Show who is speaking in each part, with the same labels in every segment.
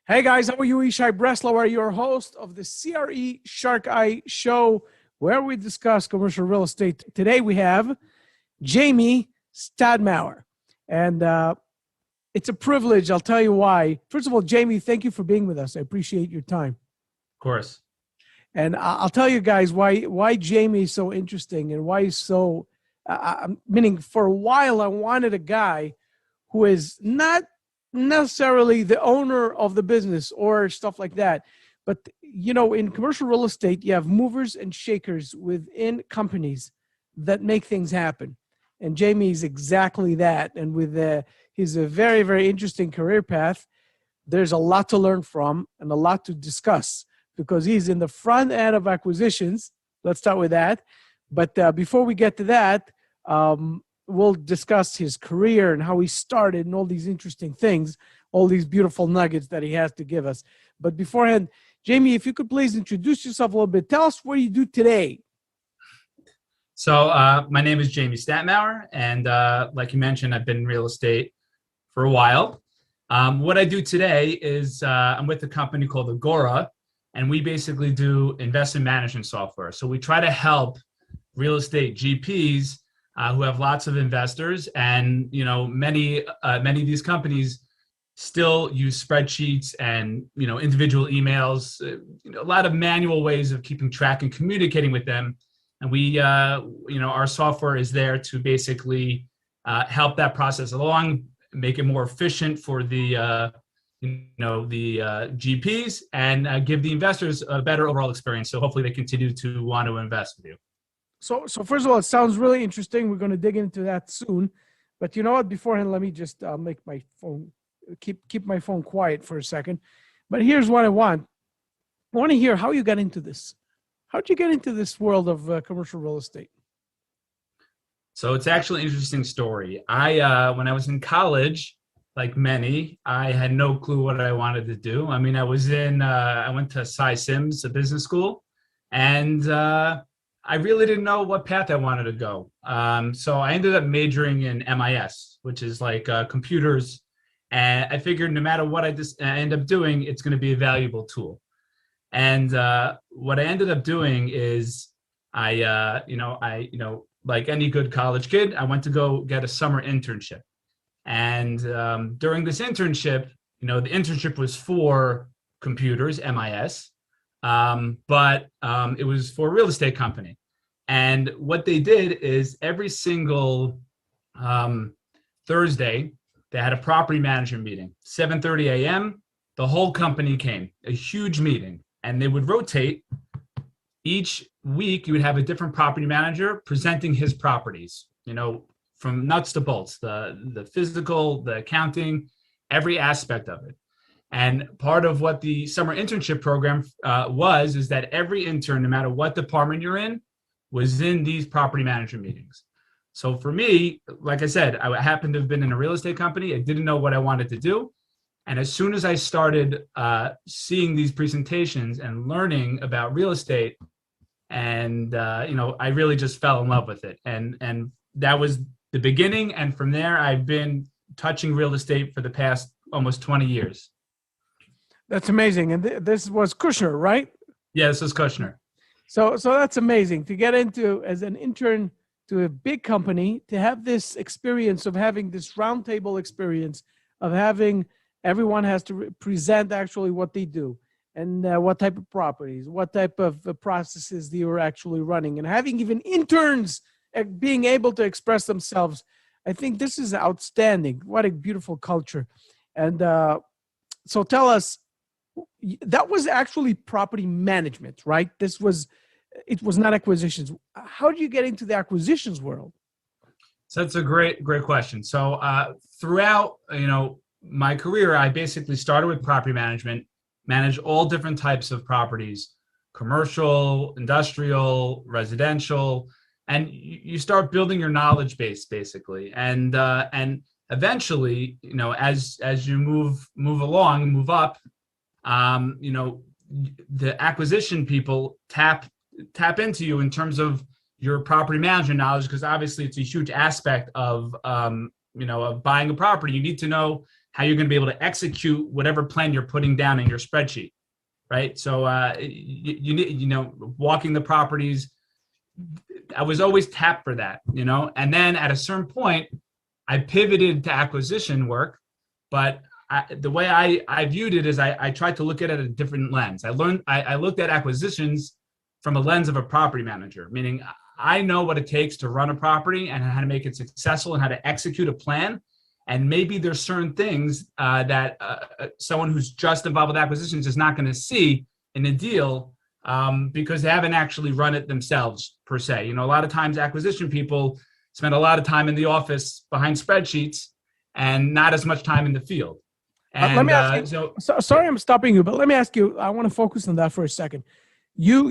Speaker 1: Hey guys, how are you? Ishai Breslauer, your host of the CRE SharkEye Show, where we discuss commercial real estate. Today we have Jamie Stadtmauer, and it's a privilege. I'll tell you why. First of all, Jamie, thank you for being with us. I appreciate your time.
Speaker 2: Of course.
Speaker 1: And I'll tell you guys why Jamie is so interesting and why he's so. Meaning, for a while, I wanted a guy who is not necessarily the owner of the business or stuff like that. But, in commercial real estate, you have movers and shakers within companies that make things happen. And Jamie is exactly that. And with he's a very, very interesting career path. There's a lot to learn from and a lot to discuss because he's in the front end of acquisitions. Let's start with that. But before we get to that, we'll discuss his career and how he started and all these interesting things, all these beautiful nuggets that he has to give us. But beforehand, Jamie, if you could please introduce yourself a little bit. Tell us what you do today.
Speaker 2: So my name is Jamie Stadtmauer, and like you mentioned, I've been in real estate for a while. What I do today is I'm with a company called Agora, and we basically do investment management software. So we try to help real estate GPs who have lots of investors, and many of these companies still use spreadsheets and individual emails, a lot of manual ways of keeping track and communicating with them. And we, our software is there to basically help that process along, make it more efficient for the GPs, and give the investors a better overall experience. So hopefully they continue to want to invest with you.
Speaker 1: So first of all, it sounds really interesting. We're going to dig into that soon. But you know what? Beforehand, let me just make my phone, keep my phone quiet for a second. But here's what I want. I want to hear how you got into this. How did you get into this world of commercial real estate?
Speaker 2: So it's actually an interesting story. When I was in college, like many, I had no clue what I wanted to do. I mean, I went to Cy Sims, a business school, and I really didn't know what path I wanted to go. So I ended up majoring in MIS, which is like computers. And I figured no matter what I end up doing, it's going to be a valuable tool. And what I ended up doing is I like any good college kid, I went to go get a summer internship. And during this internship, the internship was for computers, MIS. But it was for a real estate company. And what they did is every single Thursday, they had a property management meeting, 7:30 a.m. The whole company came, a huge meeting, and they would rotate. Each week, you would have a different property manager presenting his properties, from nuts to bolts, the physical, the accounting, every aspect of it. And part of what the summer internship program is that every intern, no matter what department you're in, was in these property management meetings. So for me, like I said, I happened to have been in a real estate company. I didn't know what I wanted to do. And as soon as I started seeing these presentations and learning about real estate, and I really just fell in love with it. And that was the beginning. And from there, I've been touching real estate for the past almost 20 years.
Speaker 1: That's amazing. And this was Kushner, right?
Speaker 2: Yeah, this was Kushner.
Speaker 1: So that's amazing to get into as an intern to a big company, to have this experience of having this roundtable experience of having everyone has to present actually what they do and what type of properties, what type of processes they were actually running, and having even interns being able to express themselves. I think this is outstanding. What a beautiful culture. And so tell us, that was actually property management, right? It was not acquisitions. How did you get into the acquisitions world?
Speaker 2: So that's a great question. So throughout, my career, I basically started with property management, managed all different types of properties, commercial, industrial, residential, and you start building your knowledge base basically. And eventually, as you move along, move up, the acquisition people tap into you in terms of your property management knowledge, because obviously it's a huge aspect of buying a property. You need to know how you're going to be able to execute whatever plan you're putting down in your spreadsheet, right? So you need, walking the properties. I was always tapped for that, and then at a certain point, I pivoted to acquisition work, but the way I viewed it is I tried to look at it at a different lens. I looked at acquisitions from a lens of a property manager, meaning I know what it takes to run a property and how to make it successful and how to execute a plan. And maybe there's certain things that someone who's just involved with acquisitions is not going to see in a deal because they haven't actually run it themselves per se. A lot of times acquisition people spend a lot of time in the office behind spreadsheets and not as much time in the field. And
Speaker 1: let me ask you, sorry I'm stopping you, but let me ask you, I want to focus on that for a second. You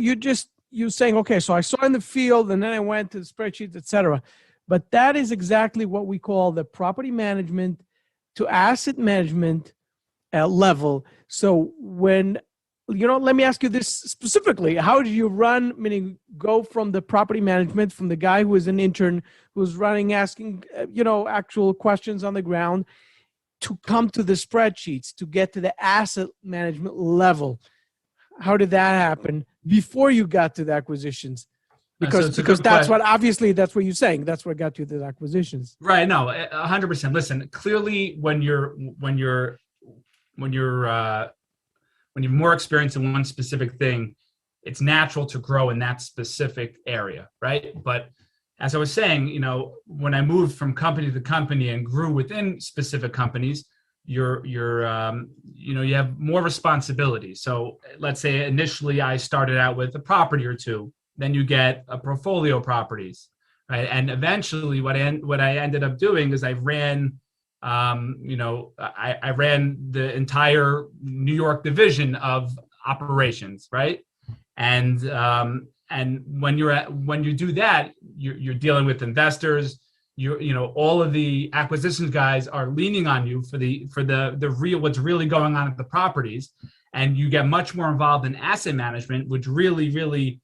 Speaker 1: saying, okay, so I saw in the field and then I went to the spreadsheets, et cetera. But that is exactly what we call the property management to asset management level. So when, let me ask you this specifically. How did you run, meaning go from the property management, from the guy who was an intern, who was running, asking, actual questions on the ground, to come to the spreadsheets, to get to the asset management level? How did that happen before you got to the acquisitions? Because that's what, obviously, that's what you're saying. That's what got you to the acquisitions.
Speaker 2: Right. No, 100%. Listen, clearly when you're more experienced in one specific thing, it's natural to grow in that specific area. Right. But as I was saying, when I moved from company to company and grew within specific companies, you have more responsibility. So let's say initially I started out with a property or two, then you get a portfolio of properties, right? And eventually what I ended up doing is I ran, I ran the entire New York division of operations, right? And when you do that, you're dealing with investors. All of the acquisitions guys are leaning on you for the real what's really going on at the properties, and you get much more involved in asset management, which really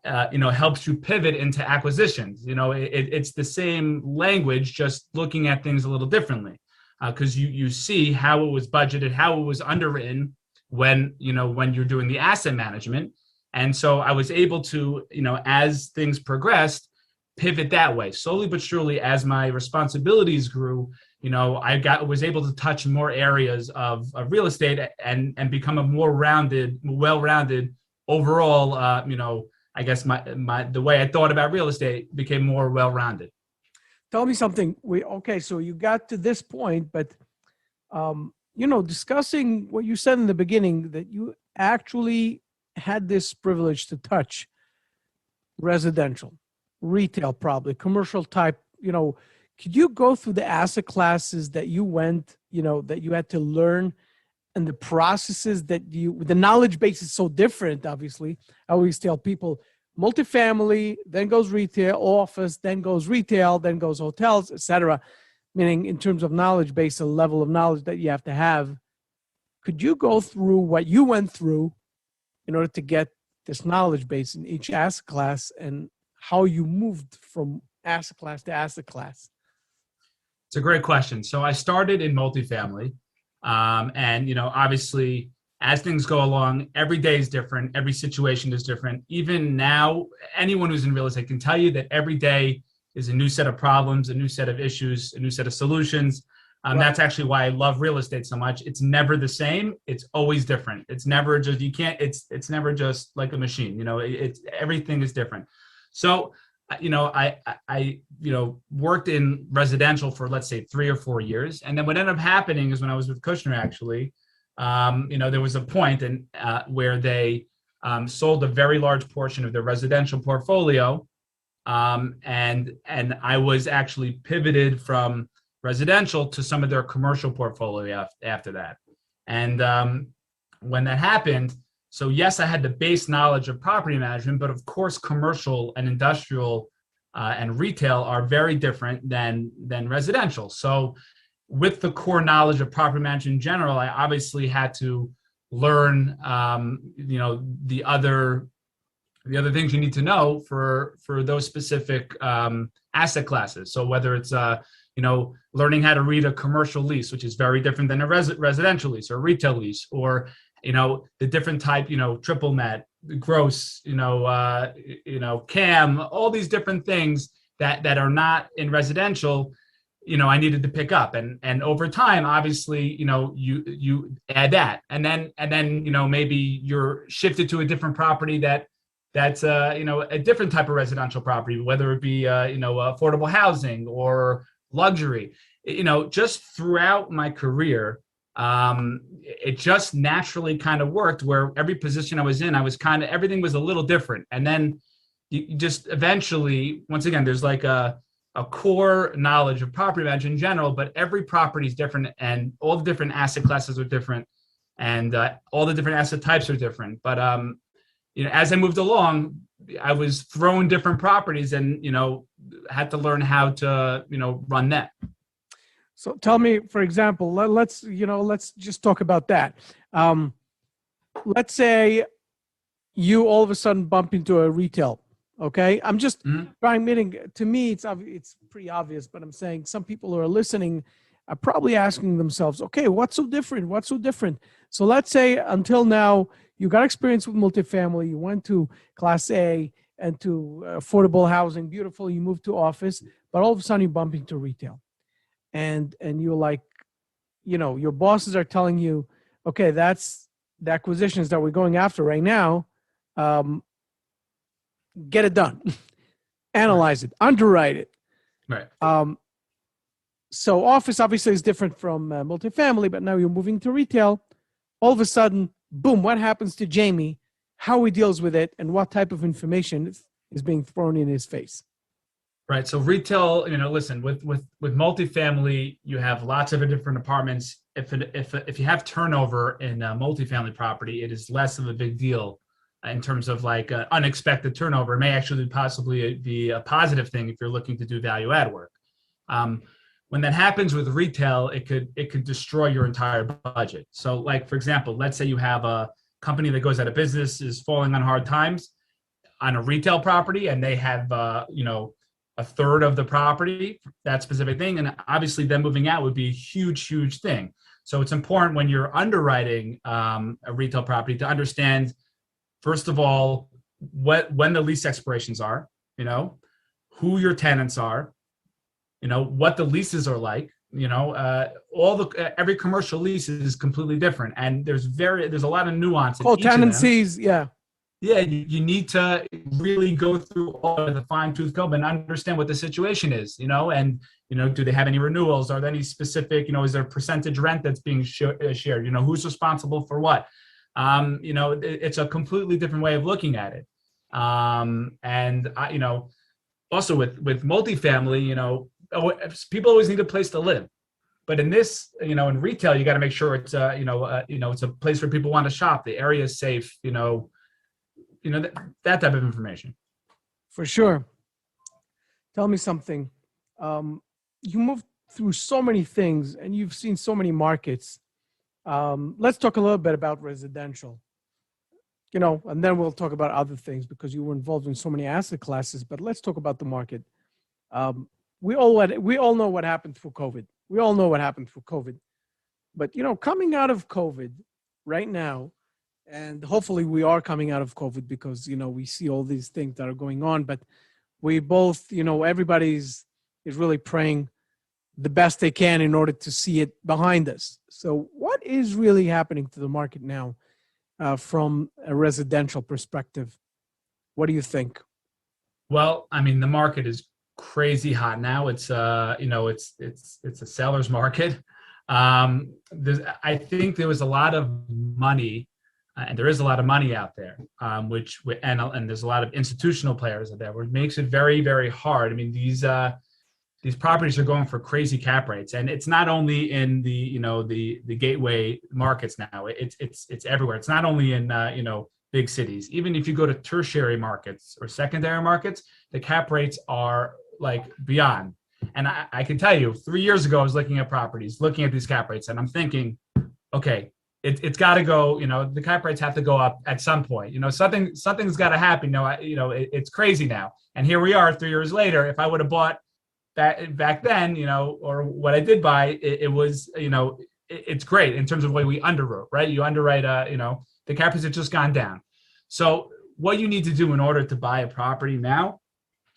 Speaker 2: helps you pivot into acquisitions. It's the same language, just looking at things a little differently, because you see how it was budgeted, how it was underwritten when you're doing the asset management. And so I was able to, as things progressed, pivot that way slowly but surely. As my responsibilities grew, I was able to touch more areas of real estate and become a more well-rounded overall. I guess the way I thought about real estate became more well-rounded.
Speaker 1: Tell me something. So you got to this point, but discussing what you said in the beginning, that you actually had this privilege to touch residential, retail, probably commercial type. Could you go through the asset classes that you went, that you had to learn, and the processes that the knowledge base is so different? Obviously, I always tell people multifamily, then goes retail, office, then goes retail, then goes hotels, etc. Meaning in terms of knowledge base, a level of knowledge that you have to have. Could you go through what you went through in order to get this knowledge base in each asset class, and how you moved from asset class to asset class?
Speaker 2: It's a great question. So I started in multifamily, and obviously, as things go along, every day is different. Every situation is different. Even now, anyone who's in real estate can tell you that every day is a new set of problems, a new set of issues, a new set of solutions. Right. That's actually why I love real estate so much. It's never the same. It's always different. It's never just, it's never just like a machine. Everything is different. So, I worked in residential for, let's say, 3 or 4 years. And then what ended up happening is when I was with Kushner, actually, there was a point where they sold a very large portion of their residential portfolio. And I was actually pivoted from residential to some of their commercial portfolio after that. And when that happened, so yes, I had the base knowledge of property management, but of course, commercial and industrial and retail are very different than residential. So with the core knowledge of property management in general, I obviously had to learn, the other things you need to know for those specific asset classes. So whether it's learning how to read a commercial lease, which is very different than a residential lease or retail lease, or, the different type, triple net, gross, CAM, all these different things that are not in residential, I needed to pick up. And over time, obviously, you add that, and then, maybe you're shifted to a different property that's a different type of residential property, whether it be affordable housing or luxury. Just throughout my career, it just naturally kind of worked, where every position I was in, everything was a little different. And then you just eventually, once again, there's like a core knowledge of property management in general, but every property is different, and all the different asset classes are different, and all the different asset types are different. But as I moved along, I was thrown different properties, and had to learn how to run that.
Speaker 1: So tell me, for example, let's just talk about that. Let's say you all of a sudden bump into a retail. Okay, I'm just trying. Meaning, to me, it's pretty obvious, but I'm saying some people who are listening are probably asking themselves, okay, what's so different? What's so different? So let's say until now you got experience with multifamily, you went to Class A and to affordable housing, beautiful. You moved to office, but all of a sudden you bump into retail, and you're like, your bosses are telling you, okay, that's the acquisitions that we're going after right now. Get it done, analyze it, underwrite it.
Speaker 2: Right.
Speaker 1: So office obviously is different from multifamily, but now you're moving to retail. All of a sudden, boom, what happens to Jamie, how he deals with it, and what type of information is being thrown in his face.
Speaker 2: Right. So retail, listen, with multifamily, you have lots of different apartments. If you have turnover in a multifamily property, it is less of a big deal in terms of like unexpected turnover. It may actually possibly be a positive thing if you're looking to do value add work. When that happens with retail, it could destroy your entire budget. So like, for example, let's say you have a company that goes out of business, is falling on hard times on a retail property, and they have, a third of the property, that specific thing. And obviously them moving out would be a huge, huge thing. So it's important when you're underwriting a retail property to understand, first of all, when the lease expirations are, who your tenants are, what the leases are like, every commercial lease is completely different, and there's a lot of nuance.
Speaker 1: Called tenancies, yeah.
Speaker 2: Yeah, you need to really go through all of the fine-tooth comb and understand what the situation is, and do they have any renewals? Are there any specific, is there a percentage rent that's being shared? Who's responsible for what? It's a completely different way of looking at it. And also with multifamily, people always need a place to live, but in this, in retail, you got to make sure it's it's a place where people want to shop. The area is safe, that type of information.
Speaker 1: For sure. Tell me something. You moved through so many things, and you've seen so many markets. Let's talk a little bit about residential, and then we'll talk about other things because you were involved in so many asset classes. But let's talk about the market. We all know what happened through COVID. We all know what happened through COVID. But coming out of COVID right now, and hopefully we are coming out of COVID because we see all these things that are going on. But we both, everybody is really praying the best they can in order to see it behind us. So what is really happening to the market now from a residential perspective? What do you think?
Speaker 2: Well, I mean, the market is crazy hot now. It's it's a seller's market. I think there was a lot of money, and there is a lot of money out there, and there's a lot of institutional players out there, which makes it very, very hard. I mean, these properties are going for crazy cap rates, and it's not only in the gateway markets now. It's everywhere. It's not only in big cities. Even if you go to tertiary markets or secondary markets, the cap rates are like beyond. And I can tell you, 3 years ago, I was looking at properties, looking at these cap rates, and I'm thinking, okay, it's got to go. The cap rates have to go up at some point. Something's got to happen. It's crazy now. And here we are 3 years later. If I would have bought back then, or what I did buy, it was, it's great in terms of the way we underwrote, right? You underwrite, the cap rates have just gone down. So what you need to do in order to buy a property now,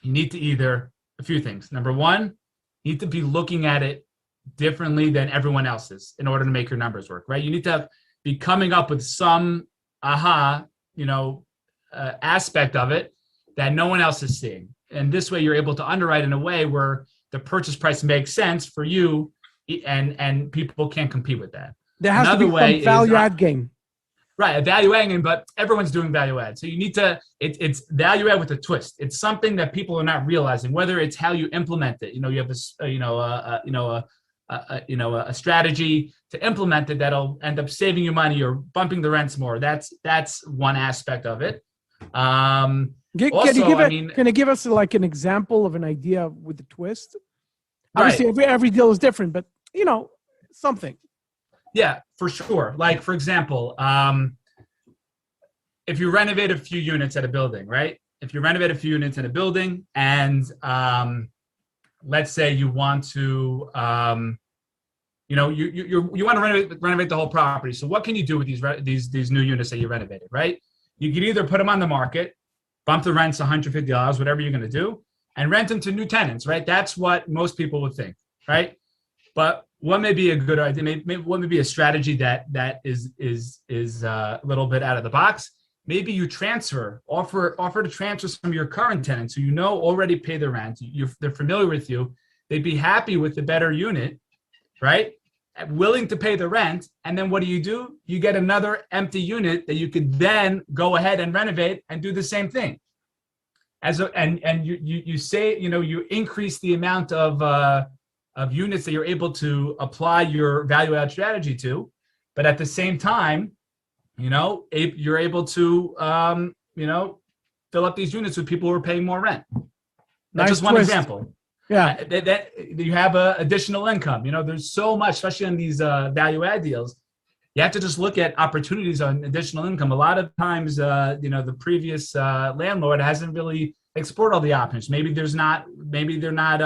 Speaker 2: you need to a few things. Number one, you need to be looking at it differently than everyone else's in order to make your numbers work, right? You need to be coming up with some aspect of it that no one else is seeing. And this way you're able to underwrite in a way where the purchase price makes sense for you and people can't compete with that.
Speaker 1: There has to be some value add game.
Speaker 2: Right, a value add, but everyone's doing value add. So you need to, it's value add with a twist. It's something that people are not realizing, whether it's how you implement it. You have a strategy to implement it that'll end up saving you money or bumping the rents more. That's one aspect of it. Can
Speaker 1: you give us like an example of an idea with the twist? Obviously,
Speaker 2: right.
Speaker 1: every deal is different, but something.
Speaker 2: Yeah, for sure. Like, for example, if you renovate a few units at a building, right? If you renovate a few units in a building and let's say you want to, you want to renovate the whole property. So what can you do with these new units that you renovated, right? You could either put them on the market, bump the rents $150, whatever you're going to do, and rent them to new tenants, right? That's what most people would think, right? But what may be a good idea? What may be a strategy that is a little bit out of the box? Maybe you offer to transfer some of your current tenants who already pay the rent. They're familiar with you. They'd be happy with the better unit, right? Willing to pay the rent. And then what do? You get another empty unit that you could then go ahead and renovate and do the same thing. You say you increase the amount of units that you're able to apply your value add strategy to, but at the same time, you're able to, fill up these units with people who are paying more rent. That's just one example.
Speaker 1: Yeah.
Speaker 2: That you have additional income. There's so much, especially on these value add deals. You have to just look at opportunities on additional income. A lot of times, the previous landlord hasn't really explored all the options. Maybe they're not,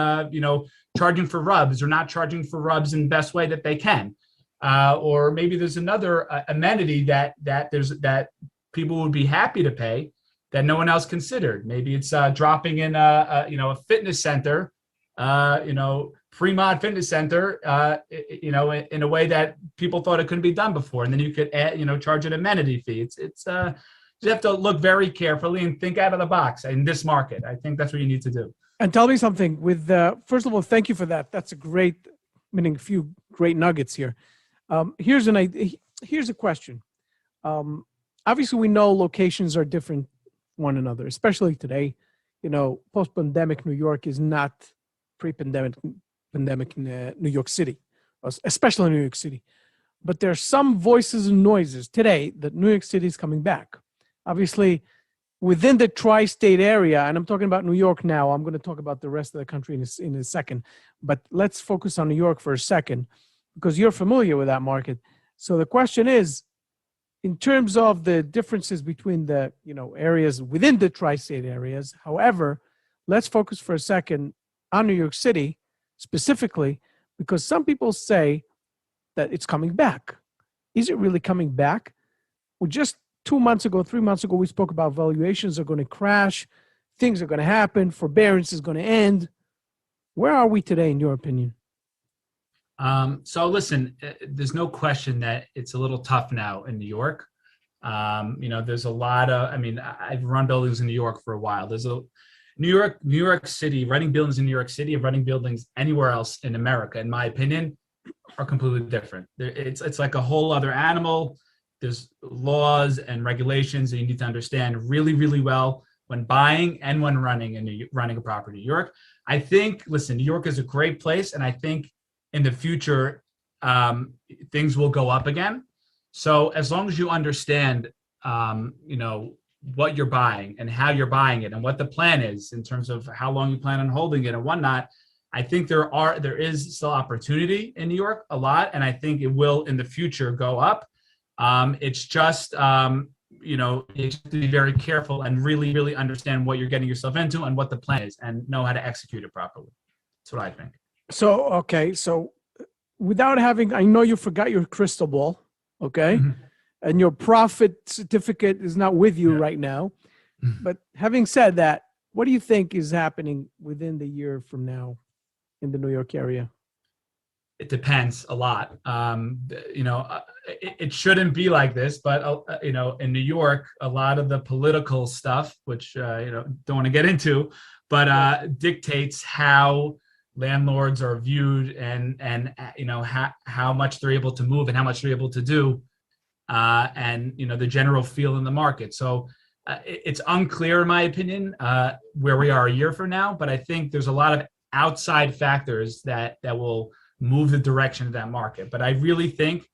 Speaker 2: charging for rubs or not charging for rubs in the best way that they can. Or maybe there's another amenity that people would be happy to pay that no one else considered. Maybe it's dropping in a fitness center, pre-mod fitness center, in a way that people thought it couldn't be done before. And then you could add, charge an amenity fee. You have to look very carefully and think out of the box in this market. I think that's what you need to do.
Speaker 1: And tell me something first of all, thank you for that. That's a few great nuggets here. Here's a question. Obviously we know locations are different one another, especially today. Post-pandemic New York is not pre-pandemic New York City, especially New York City. But there are some voices and noises today that New York City is coming back. Obviously, within the tri-state area, and I'm talking about New York now, I'm going to talk about the rest of the country in a second, but let's focus on New York for a second, because you're familiar with that market. So the question is, in terms of the differences between the areas within the tri-state areas, however, let's focus for a second on New York City specifically, because some people say that it's coming back. Is it really coming back? Well, just 3 months ago, we spoke about valuations are going to crash, things are going to happen, forbearance is going to end. Where are we today, in your opinion?
Speaker 2: So listen, there's no question that it's a little tough now in New York. There's a lot of, I've run buildings in New York for a while. There's a New York City, running buildings in New York City and running buildings anywhere else in America, in my opinion, are completely different. It's like a whole other animal. There's laws and regulations that you need to understand really, really well when buying and when running a property in New York. I think, listen, New York is a great place, and I think in the future, things will go up again. So as long as you understand, what you're buying and how you're buying it and what the plan is in terms of how long you plan on holding it and whatnot, I think there is still opportunity in New York a lot, and I think it will in the future go up. It's just, you have to be very careful and really, really understand what you're getting yourself into and what the plan is and know how to execute it properly. That's what I think.
Speaker 1: So, okay. So without having, I know you forgot your crystal ball. Okay.
Speaker 2: Mhm.
Speaker 1: And your profit certificate is not with you
Speaker 2: Yeah.
Speaker 1: right now.
Speaker 2: Mhm.
Speaker 1: But having said that, what do you think is happening within the year from now in the New York area?
Speaker 2: It depends a lot. It shouldn't be like this, but in New York, a lot of the political stuff, which don't want to get into, but dictates how landlords are viewed and how much they're able to move and how much they're able to do, and the general feel in the market. So it's unclear, in my opinion, where we are a year from now. But I think there's a lot of outside factors that will move the direction of that market. But I really think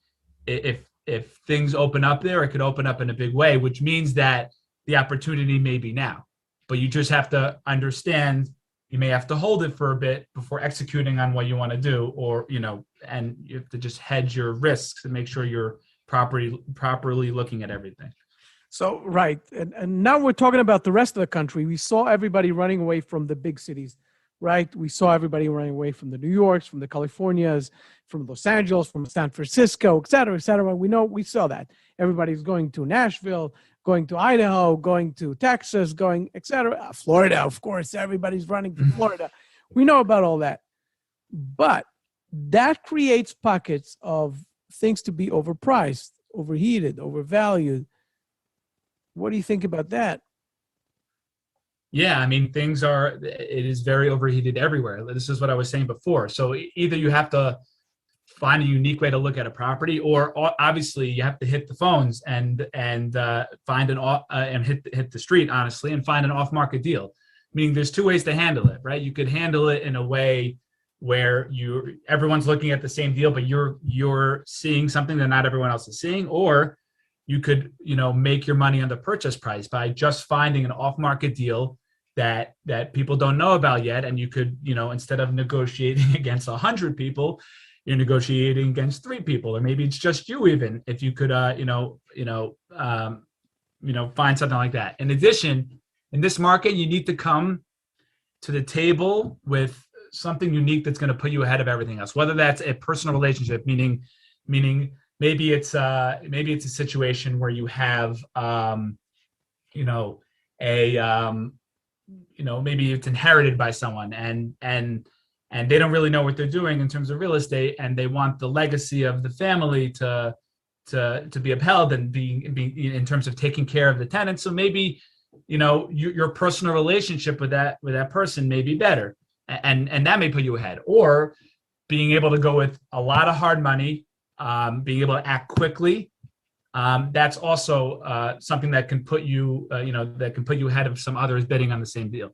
Speaker 2: if things open up there, it could open up in a big way, which means that the opportunity may be now. But you just have to understand you may have to hold it for a bit before executing on what you want to do, or and you have to just hedge your risks and make sure you're properly looking at everything.
Speaker 1: So, right. And now we're talking about the rest of the country. We saw everybody running away from the big cities, right? We saw everybody running away from the New Yorks, from the Californias, from Los Angeles, from San Francisco, et cetera, et cetera. We saw that. Everybody's going to Nashville, going to Idaho, going to Texas, going, et cetera. Florida, of course, everybody's running to Florida. We know about all that. But that creates pockets of things to be overpriced, overheated, overvalued. What do you think about that?
Speaker 2: Yeah, I mean, it is very overheated everywhere. This is what I was saying before. So either you have to find a unique way to look at a property, or obviously you have to hit the phones and find and hit the street, honestly, and find an off-market deal. Meaning there's two ways to handle it, right? You could handle it in a way where everyone's looking at the same deal, but you're seeing something that not everyone else is seeing, or you could make your money on the purchase price by just finding an off-market deal that people don't know about yet, and you could instead of negotiating against 100 people, you're negotiating against 3 people, or maybe it's just you. Even if you could find something like that. In addition, in this market, you need to come to the table with something unique that's going to put you ahead of everything else, whether that's a personal relationship, meaning maybe it's a situation where you have maybe it's inherited by someone and they don't really know what they're doing in terms of real estate, and they want the legacy of the family to be upheld and being in terms of taking care of the tenants. So maybe your personal relationship with that person may be better, and that may put you ahead. Or being able to go with a lot of hard money, being able to act quickly, that's also something that can put you ahead of some others bidding on the same deal.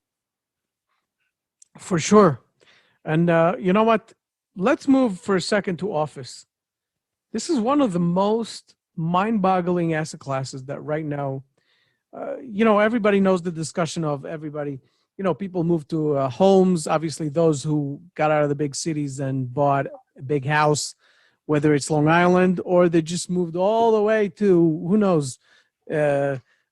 Speaker 1: For sure. And you know what? Let's move for a second to office. This is one of the most mind-boggling asset classes that right now, everybody knows the discussion of everybody. People move to homes. Obviously, those who got out of the big cities and bought a big house, whether it's Long Island or they just moved all the way to, who knows,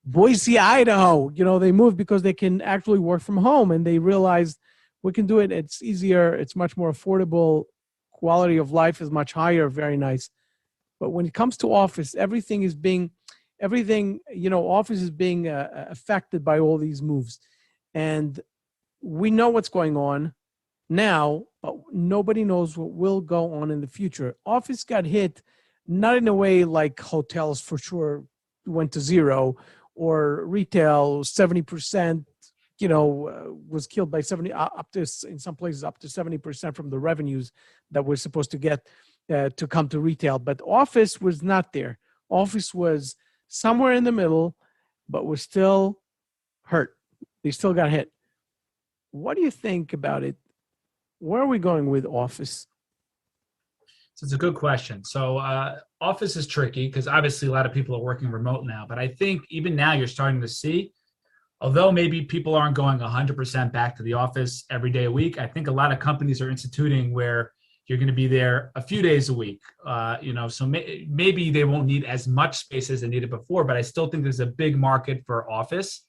Speaker 1: Boise, Idaho. They moved because they can actually work from home, and they realized we can do it. It's easier. It's much more affordable. Quality of life is much higher. Very nice. But when it comes to office, office is being affected by all these moves. And we know what's going on now, but nobody knows what will go on in the future. Office got hit, not in a way like hotels for sure went to zero, or retail 70%, was killed by 70 up to, in some places, up to 70% from the revenues that we're supposed to get to come to retail. But office was not there. Office was somewhere in the middle, but was still hurt. They still got hit. What do you think about it? Where are we going with office?
Speaker 2: So it's a good question. So office is tricky because obviously a lot of people are working remote now. But I think even now you're starting to see, although maybe people aren't going 100% back to the office every day a week, I think a lot of companies are instituting where you're going to be there a few days a week. So maybe they won't need as much space as they needed before, but I still think there's a big market for office.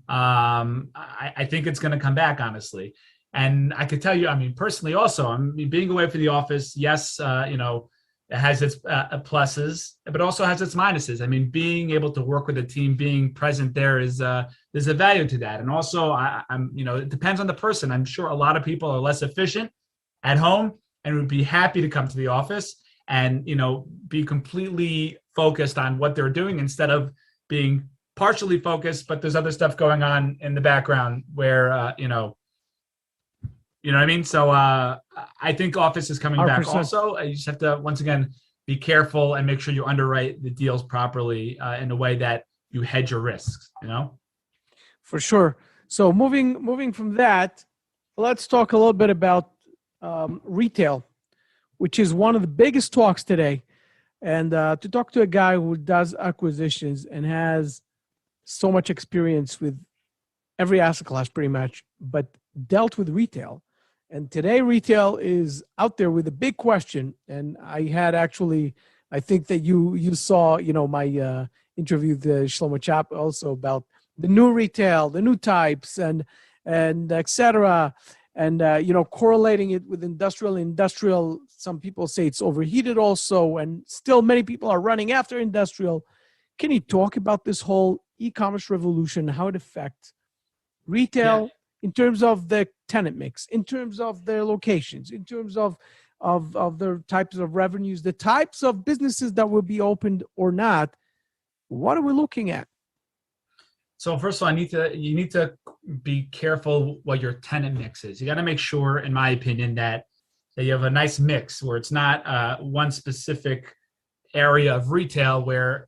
Speaker 2: I think it's going to come back, honestly. And I could tell you, I mean, personally also, I mean, being away from the office, yes, it has its pluses, but also has its minuses. I mean, being able to work with a team, being present there there's a value to that. And also, I'm, it depends on the person. I'm sure a lot of people are less efficient at home and would be happy to come to the office and, be completely focused on what they're doing instead of being partially focused, but there's other stuff going on in the background where, you know what I mean? So I think office is coming back
Speaker 1: 100%.
Speaker 2: also. You just have to, once again, be careful and make sure you underwrite the deals properly in a way that you hedge your risks,
Speaker 1: For sure. So moving from that, let's talk a little bit about retail, which is one of the biggest talks today. And to talk to a guy who does acquisitions and has so much experience with every asset class pretty much, but dealt with retail. And today retail is out there with a big question. And I had actually, I think that you saw, my interview with Shlomo Chap also about the new retail, the new types and et cetera. And, correlating it with industrial, some people say it's overheated also. And still many people are running after industrial. Can you talk about this whole e-commerce revolution, how it affects retail in terms of the tenant mix, in terms of their locations, in terms of their types of revenues, the types of businesses that will be opened or not? What are we looking at?
Speaker 2: So first of all, you need to be careful what your tenant mix is. You got to make sure, in my opinion, that you have a nice mix where it's not one specific area of retail where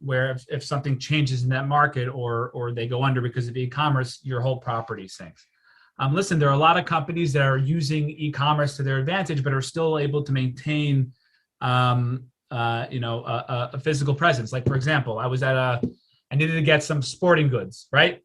Speaker 2: if something changes in that market or they go under because of e-commerce, your whole property sinks. Listen, there are a lot of companies that are using e-commerce to their advantage, but are still able to maintain, a physical presence. Like, for example, I needed to get some sporting goods, right?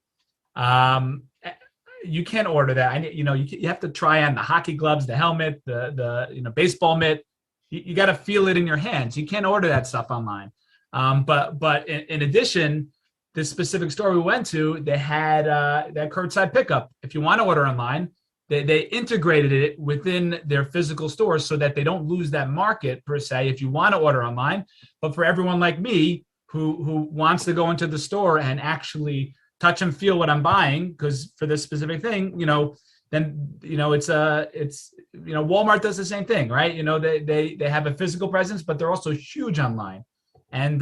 Speaker 2: You can't order that. You have to try on the hockey gloves, the helmet, the baseball mitt. You got to feel it in your hands. You can't order that stuff online. But in addition, this specific store we went to, they had that curbside pickup. If you want to order online, they integrated it within their physical stores so that they don't lose that market per se if you want to order online. But for everyone like me who wants to go into the store and actually touch and feel what I'm buying, because for this specific thing, then it's Walmart does the same thing, right? They have a physical presence, but they're also huge online, and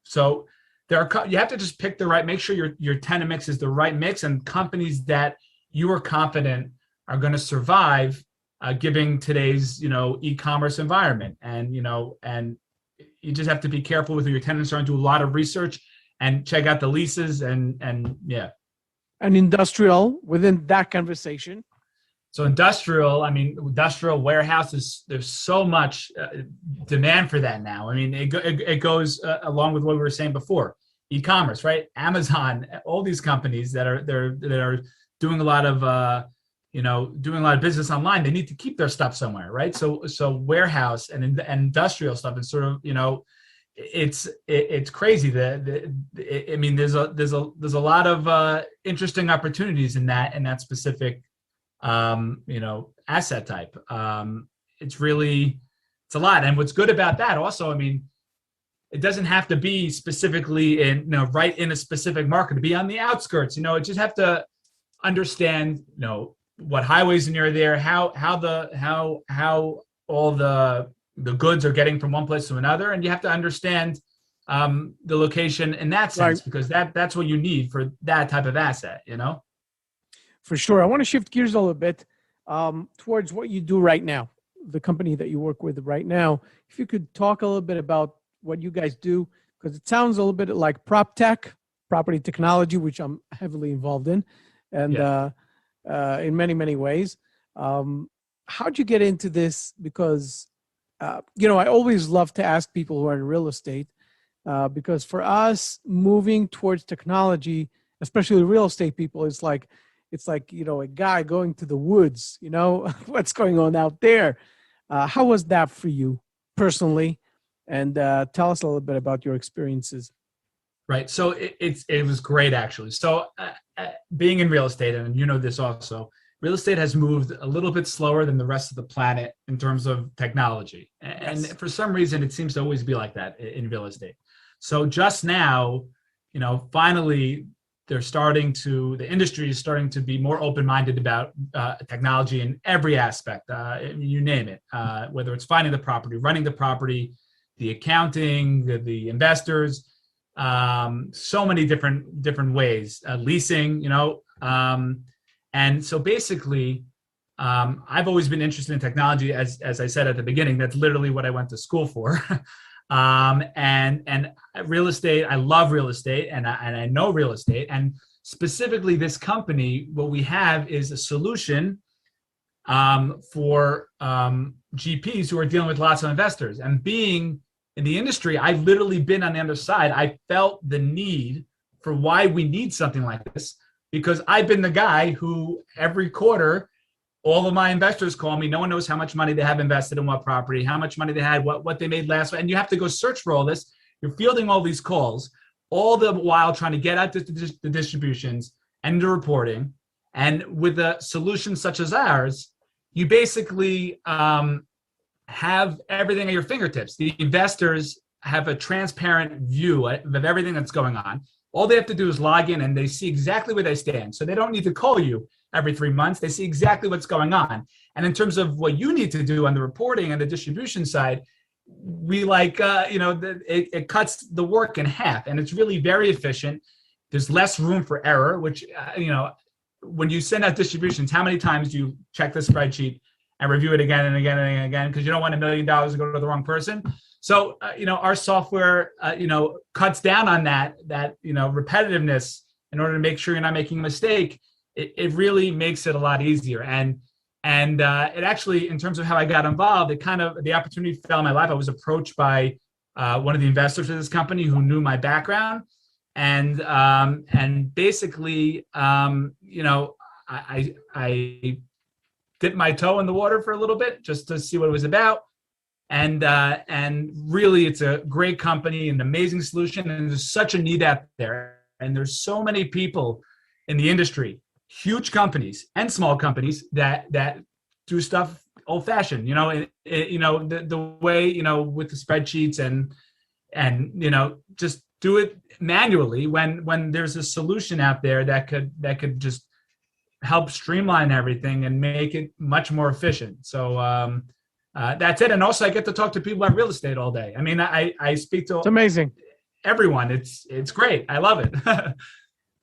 Speaker 2: so you have to just pick make sure your tenant mix is the right mix, and companies that you are confident are going to survive, given today's e-commerce environment, and you just have to be careful with your tenants. Do a lot of research and check out the leases and yeah.
Speaker 1: And industrial within that conversation.
Speaker 2: So industrial warehouses, there's so much demand for that now. I mean, it goes along with what we were saying before, e-commerce, right? Amazon, all these companies that are doing a lot of business online, they need to keep their stuff somewhere, right? So warehouse and industrial stuff is sort of, it's crazy there's a lot of interesting opportunities in that specific asset type. It's a lot. And what's good about that also, it doesn't have to be specifically right in a specific market, to be on the outskirts. You just have to understand what highways are near there, how all the goods are getting from one place to another, and you have to understand the location in that sense, right? Because that's what you need for that type of asset,
Speaker 1: For sure. I want to shift gears a little bit towards what you do right now, the company that you work with right now. If you could talk a little bit about what you guys do, because it sounds a little bit like Proptech, property technology, which I'm heavily involved in, and in many, many ways. How'd you get into this? Because I always love to ask people who are in real estate, because for us, moving towards technology, especially real estate people, it's like a guy going to the woods. What's going on out there? How was that for you personally? And tell us a little bit about your experiences.
Speaker 2: Right. So it was great, actually. So being in real estate, and this also, real estate has moved a little bit slower than the rest of the planet in terms of technology. And
Speaker 1: Yes.
Speaker 2: for some reason, it seems to always be like that in real estate. So just now, finally, the industry is starting to be more open-minded about technology in every aspect, you name it, whether it's finding the property, running the property, the accounting, the investors, so many different ways, leasing, and so basically, I've always been interested in technology, as I said at the beginning. That's literally what I went to school for. And real estate, I love real estate, and I know real estate. And specifically, this company, what we have is a solution for GPs who are dealing with lots of investors. And being in the industry, I've literally been on the other side. I felt the need for why we need something like this, because I've been the guy who every quarter, all of my investors call me. No one knows how much money they have invested in what property, how much money they had, what they made last week. And you have to go search for all this. You're fielding all these calls, all the while trying to get out the distributions and the reporting. And with a solution such as ours, you basically have everything at your fingertips. The investors have a transparent view of everything that's going on. All they have to do is log in and they see exactly where they stand. So they don't need to call you every 3 months. They see exactly what's going on. And in terms of what you need to do on the reporting and the distribution side, we it cuts the work in half, and it's really very efficient. There's less room for error, which, when you send out distributions, how many times do you check the spreadsheet and review it again and again and again? Because you don't want $1 million to go to the wrong person. So, our software, cuts down on that repetitiveness in order to make sure you're not making a mistake. It really makes it a lot easier. And it actually, in terms of how I got involved, the opportunity fell in my lap. I was approached by one of the investors of this company who knew my background. And basically, I dipped my toe in the water for a little bit just to see what it was about. And really, it's a great company, an amazing solution, and there's such a need out there. And there's so many people in the industry, huge companies and small companies that do stuff old-fashioned. The way with the spreadsheets and just do it manually when there's a solution out there that could just help streamline everything and make it much more efficient. So. That's it. And also I get to talk to people about real estate all day. I mean, I speak to
Speaker 1: It's amazing.
Speaker 2: everyone. It's great. I love it.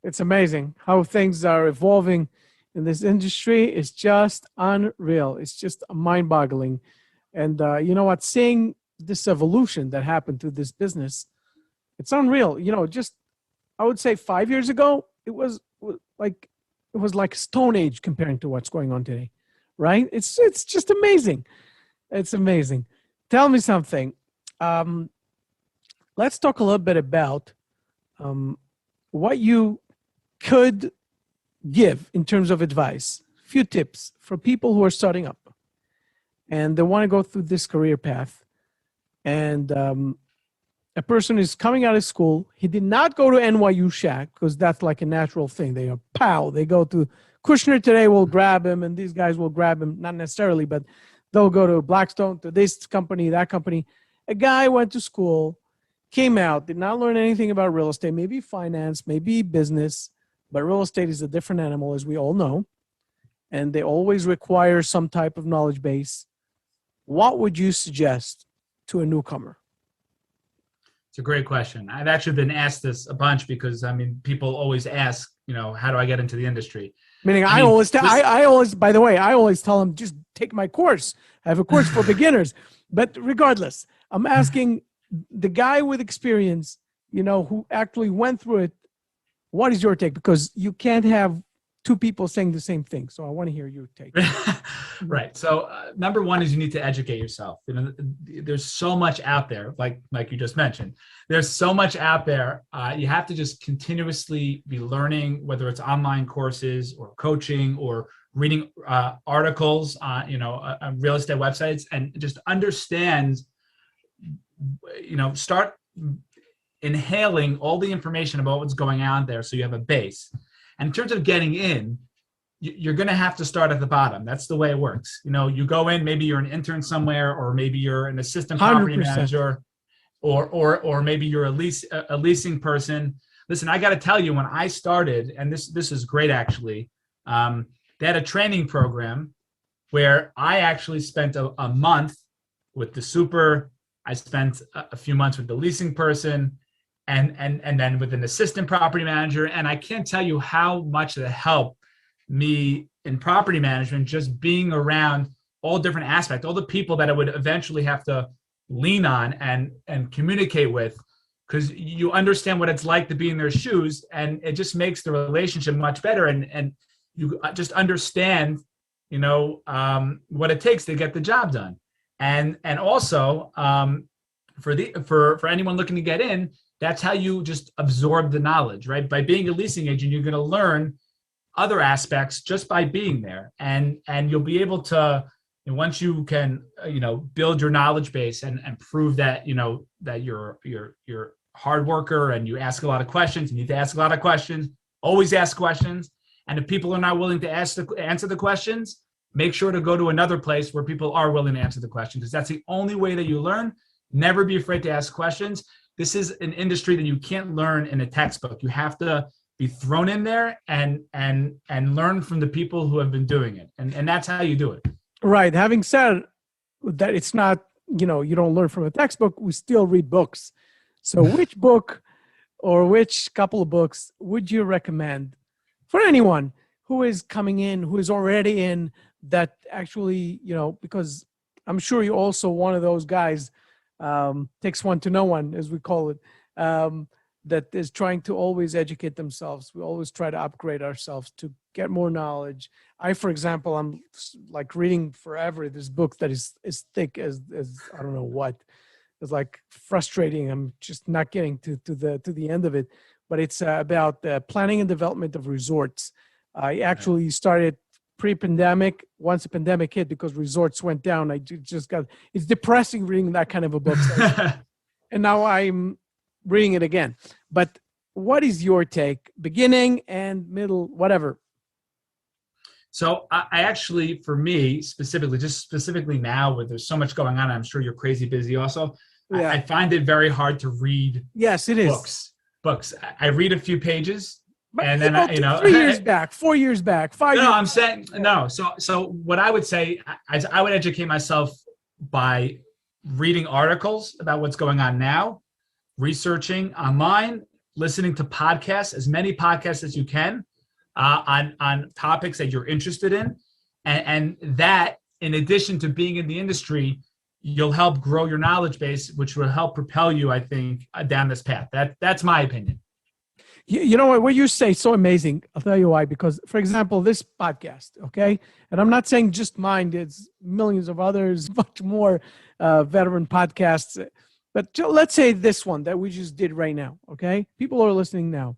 Speaker 1: It's amazing how things are evolving in this industry. It's just unreal. It's just mind-boggling. And you know what? Seeing this evolution that happened through this business, it's unreal. Just I would say 5 years ago, it was like Stone Age comparing to what's going on today, right? It's just amazing. It's amazing. Tell me something. Let's talk a little bit about what you could give in terms of advice. A few tips for people who are starting up and they want to go through this career path. And a person is coming out of school. He did not go to NYU Shack because that's like a natural thing. They are They go to Kushner today, will grab him, and these guys will grab him. Not necessarily, but they'll go to Blackstone, to this company, that company. A guy went to school, came out, did not learn anything about real estate, maybe finance, maybe business, but real estate is a different animal, as we all know, and they always require some type of knowledge base. What would you suggest to a newcomer?
Speaker 2: It's a great question. I've actually been asked this a bunch because, people always ask, how do I get into the industry?
Speaker 1: Meaning, I always, by the way, I always tell them, just take my course. I have a course for beginners. But regardless, I'm asking the guy with experience, who actually went through it, what is your take? Because you can't have two people saying the same thing. So I want to hear your take.
Speaker 2: Right. So number one is you need to educate yourself. There's so much out there, like you just mentioned. There's so much out there. You have to just continuously be learning, whether it's online courses or coaching or reading articles on real estate websites, and just understand. Start inhaling all the information about what's going on there, so you have a base. And in terms of getting in, you're going to have to start at the bottom. That's the way it works. You go in, maybe you're an intern somewhere, or maybe you're an assistant property
Speaker 1: 100%.
Speaker 2: manager, or maybe you're a leasing person. Listen, I got to tell you, when I started, and this is great actually, they had a training program where I actually spent a month with the super. I spent a few months with the leasing person, and then with an assistant property manager. And I can't tell you how much it helped me in property management, just being around all different aspects, all the people that I would eventually have to lean on and communicate with, because you understand what it's like to be in their shoes, and it just makes the relationship much better. And you just understand, what it takes to get the job done. And also for anyone looking to get in, that's how you just absorb the knowledge, right? By being a leasing agent, you're going to learn other aspects just by being there, and you'll be able to, once you can, build your knowledge base and prove that, that you're a hard worker and you ask a lot of questions. You need to ask a lot of questions. Always ask questions. And if people are not willing to answer the questions, make sure to go to another place where people are willing to answer the question, because that's the only way that you learn. Never be afraid to ask questions. This is an industry that you can't learn in a textbook. You have to be thrown in there and learn from the people who have been doing it. And that's how you do it.
Speaker 1: Right. Having said that, it's not, you don't learn from a textbook. We still read books. So which book or which couple of books would you recommend for anyone who is coming in, who is already in, that actually, because I'm sure you're also one of those guys, takes one to know one, as we call it, that is trying to always educate themselves. We always try to upgrade ourselves to get more knowledge. For example, I'm like reading forever this book that is as thick as I don't know what. It's like frustrating. I'm just not getting to the end of it. But it's about the planning and development of resorts. I actually started pre-pandemic. Once the pandemic hit, because resorts went down, it's depressing reading that kind of a book. And now I'm reading it again. But what is your take, beginning and middle, whatever?
Speaker 2: So I actually, for me specifically now, where there's so much going on, I'm sure you're crazy busy also. Yeah. I find it very hard to read.
Speaker 1: Yes, it is.
Speaker 2: Books. I read a few pages.
Speaker 1: But
Speaker 2: and then
Speaker 1: 3 years back, 4 years back, 5 years.
Speaker 2: No, I'm saying no. So what I would say, I would educate myself by reading articles about what's going on now, researching online, listening to podcasts, as many podcasts as you can, on topics that you're interested in, and that, in addition to being in the industry, you'll help grow your knowledge base, which will help propel you, I think, down this path. That's my opinion.
Speaker 1: You know what you say is so amazing. I'll tell you why. Because, for example, this podcast, okay? And I'm not saying just mine. It's millions of others, much more veteran podcasts. But let's say this one that we just did right now, okay? People are listening now.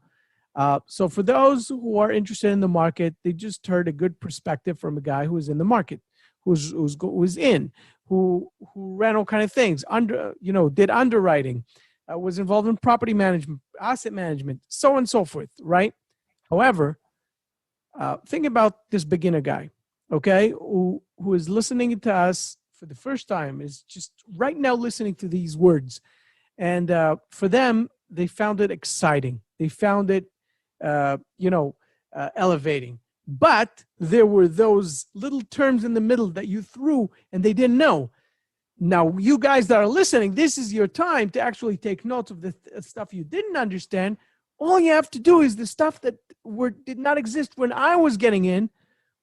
Speaker 1: So for those who are interested in the market, they just heard a good perspective from a guy who is in the market, who's in, who ran all kind of things, did underwriting, was involved in property management, asset management, so on and so forth, right? However, think about this beginner guy, okay, who is listening to us for the first time, is just right now listening to these words. And for them, they found it exciting. They found it, elevating. But there were those little terms in the middle that you threw and they didn't know. Now, you guys that are listening, this is your time to actually take notes of the stuff you didn't understand. All you have to do is the stuff that did not exist when I was getting in,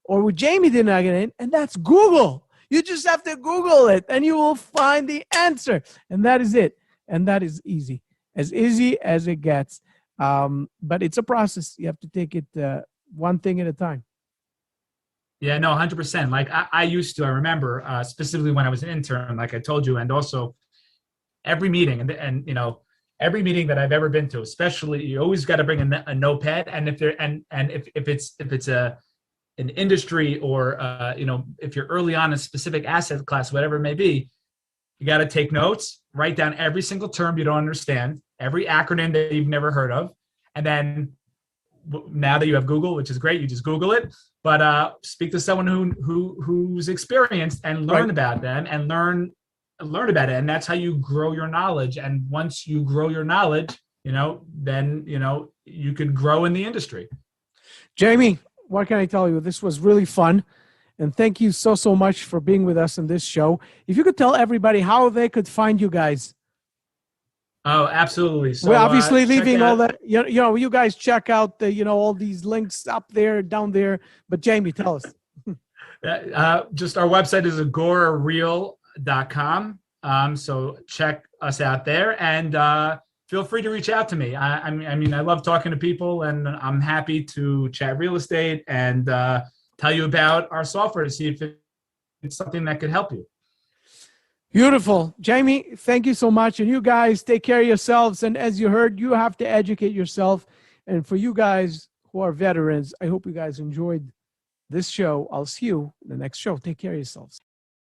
Speaker 1: or when Jamie did not get in, and that's Google. You just have to Google it, and you will find the answer. And that is it. And that is easy as it gets. But it's a process. You have to take it one thing at a time.
Speaker 2: Yeah, no, 100%. Like I remember specifically when I was an intern, like I told you, and also every meeting and every meeting that I've ever been to, especially, you always got to bring a notepad. And if it's an industry or if you're early on a specific asset class, whatever it may be, you got to take notes, write down every single term you don't understand, every acronym that you've never heard of, and then now that you have Google, which is great, you just Google it. But speak to someone who's experienced and learn about them and learn about it. And that's how you grow your knowledge. And once you grow your knowledge, then you could grow in the industry.
Speaker 1: Jamie, what can I tell you? This was really fun. And thank you so much for being with us on this show. If you could tell everybody how they could find you guys.
Speaker 2: Oh, absolutely. So
Speaker 1: we're obviously leaving all that, you guys check out the, all these links up there, down there. But Jamie, tell us.
Speaker 2: Just our website is agorareal.com. So check us out there and feel free to reach out to me. I mean, I love talking to people, and I'm happy to chat real estate and tell you about our software to see if it's something that could help you.
Speaker 1: Beautiful. Jamie, thank you so much. And you guys take care of yourselves. And as you heard, you have to educate yourself. And for you guys who are veterans, I hope you guys enjoyed this show. I'll see you in the next show. Take care of yourselves.